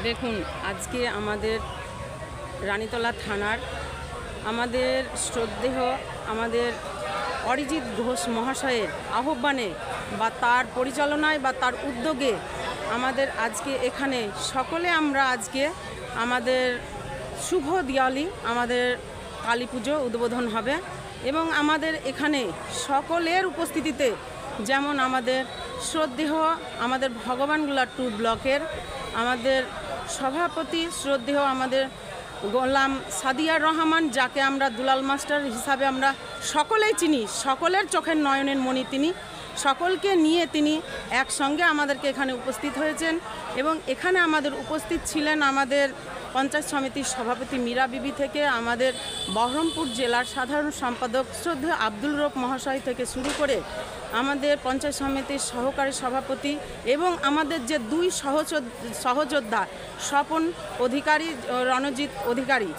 দেখুন, আজকে আমাদের রানীতলা থানার আমাদের শ্রদ্ধেয় আমাদের অরিজিৎ ঘোষ মহাশয়ের আহ্বানে বা তার পরিচালনায় বা তার উদ্যোগে আমাদের আজকে এখানে সকলে আমরা আজকে আমাদের শুভ দিওয়ালি আমাদের কালী পুজো উদ্বোধন হবে এবং আমাদের এখানে সকলের উপস্থিতিতে যেমন আমাদের শ্রদ্ধেয় আমাদের ভগবানগোলা 2 ব্লকের আমাদের সভাপতি শ্রদ্ধেয় আমাদের গোলাম সাদিয়ার রহমান, যাকে আমরা দুলাল মাস্টার হিসাবে আমরা সকলেই চিনি, সকলের চোখের নয়নের মণি তিনি, সকলকে নিয়ে তিনি একসঙ্গে আমাদেরকে এখানে উপস্থিত হয়েছেন এবং এখানে আমাদের উপস্থিত ছিলেন আমাদের পঞ্চায়েত সমিতির সভাপতি মীরা বিবি থেকে আমাদের বহরমপুর জেলার সাধারণ সম্পাদক শ্রদ্ধেয় আব্দুল রব মহাশয় থেকে শুরু করে আমাদের পঞ্চায়েত সমিতির সহকারী সভাপতি এবং আমাদের যে 2 সহযোদ্ধা স্বপন অধিকারী, রণজিৎ অধিকারী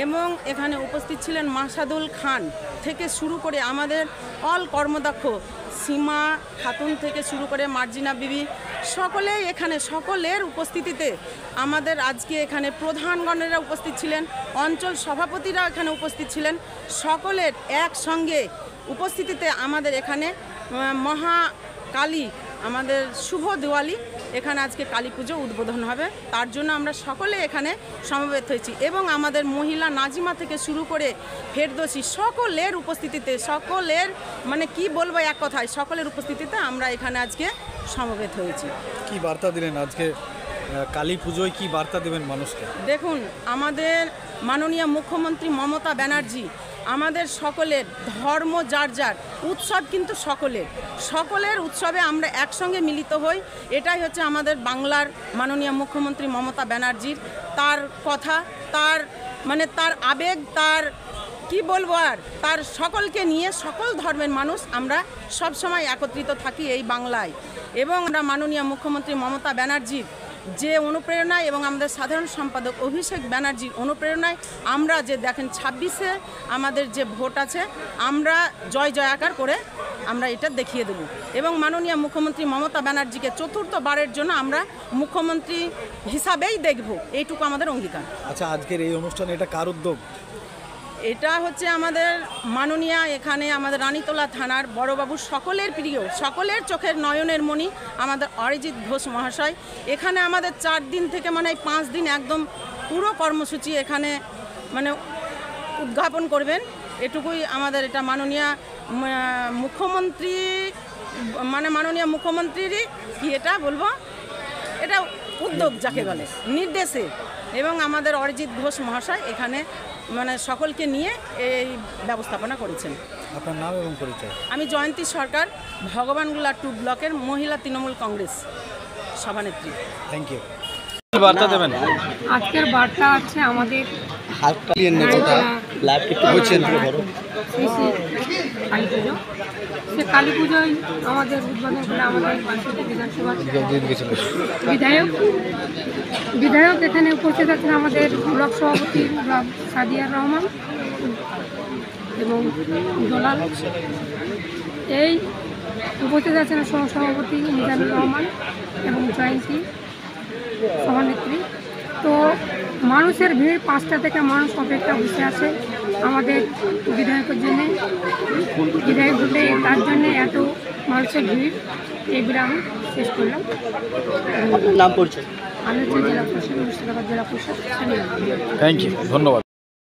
এবং এখানে উপস্থিত ছিলেন মাসাদুল খান থেকে শুরু করে আমাদের অল কর্মদক্ষ সীমা খাতুন থেকে শুরু করে মার্জিনা বিবি, সকলেই এখানে সকলের উপস্থিতিতে আমাদের আজকে এখানে প্রধানগণেরা উপস্থিত ছিলেন, অঞ্চল সভাপতিরা এখানে উপস্থিত ছিলেন, সকলের একসঙ্গে উপস্থিতিতে আমাদের এখানে মহাকালী আমাদের শুভ দিওয়ালি এখানে আজকে কালী পুজো উদ্বোধন হবে। তার জন্য আমরা সকলে এখানে সমবেত হয়েছি এবং আমাদের মহিলা নাজিমা থেকে শুরু করে ফেরদৌসী সকলের উপস্থিতিতে, সকলের মানে কি বলবো এক কথায়, সকলের উপস্থিতিতে আমরা এখানে আজকে সমবেত হয়েছি। কি বার্তা দিলেন আজকে কালী পুজোয়, কি বার্তা দেবেন মানুষকে? দেখুন, আমাদের মাননীয় মুখ্যমন্ত্রী মমতা ব্যানার্জি আমাদের সকলের ধর্ম যার যার, উৎসব কিন্তু সকলের উৎসবে আমরা একসঙ্গে মিলিত হই। এটাই হচ্ছে আমাদের বাংলার মাননীয় মুখ্যমন্ত্রী মমতা ব্যানার্জির, তার কথা, তার মানে তার আবেগ, তার কি বলবো আর, তার সকলকে নিয়ে সকল ধর্মের মানুষ আমরা সব সময় একত্রিত থাকি এই বাংলায়। এবং আমরা মাননীয় মুখ্যমন্ত্রী মমতা ব্যানার্জির যে অনুপ্রেরণায় এবং আমাদের সাধারণ সম্পাদক অভিষেক ব্যানার্জির অনুপ্রেরণায় আমরা যে দেখেন 26-এ আমাদের যে ভোট আছে আমরা জয়কার করে আমরা এটা দেখিয়ে দেব এবং মাননীয় মুখ্যমন্ত্রী মমতা ব্যানার্জিকে 4র্থবারের জন্য আমরা মুখ্যমন্ত্রী হিসাবেই দেখব, এইটুকু আমাদের অঙ্গীকার। আচ্ছা, আজকের এই অনুষ্ঠানে এটা কার উদ্যোগ? এটা হচ্ছে আমাদের মাননীয় এখানে আমাদের রানীতলা থানার বড়বাবু, সকলের প্রিয়, সকলের চোখের নয়নের মণি আমাদের অরিজিৎ ঘোষ মহাশয় এখানে আমাদের 4 দিন থেকে মানে 5 দিন একদম পুরো কর্মসূচি এখানে মানে উদ্যাপন করবেন। এটুকুই আমাদের এটা মাননীয় মুখ্যমন্ত্রী মানে মাননীয় মুখ্যমন্ত্রীরই কি এটা বলবো, এটা উদ্যোগ যাকে বলে, নির্দেশে এবং আমাদের অরিজিৎ ঘোষ মহাশয় এখানে মানে সকলকে নিয়ে এই ব্যবস্থাপনা করেছেন। আপনার নাম এবং পরিচয়? আমি জয়ন্তী সরকার, ভগবানগোলা 2 ব্লকের মহিলা তৃণমূল কংগ্রেস সভানেত্রী। Thank you. কি বার্তা দেবেন? আজকের বার্তা আছে আমাদের কালী পুজো। সে কালী পুজোয় আমাদের উদ্বোধন করে আমাদের বিধানসভার বিধায়ক এখানে উপস্থিত আছেন আমাদের ব্লক সভাপতি সাদিয়ার রহমান এবং দোলাল, এই উপস্থিত আছেন সহসভাপতি মিজানুর রহমান এবং জয়ন্তী সভানেত্রী। তো মানুষের ভিড় 5টা থেকে মানুষ অপেক্ষা বসে আছে আমাদের বিধায়কের জন্যে, বিধায়ক ভোটে তার জন্যে এত মানুষের ভিড়। এইগুলো আমি শেষ করলাম। নাম পরিচয়? আমি হচ্ছে জেলা পরিষদ, মুর্শিদাবাদ জেলা পরিষদ। থ্যাংক ইউ, ধন্যবাদ।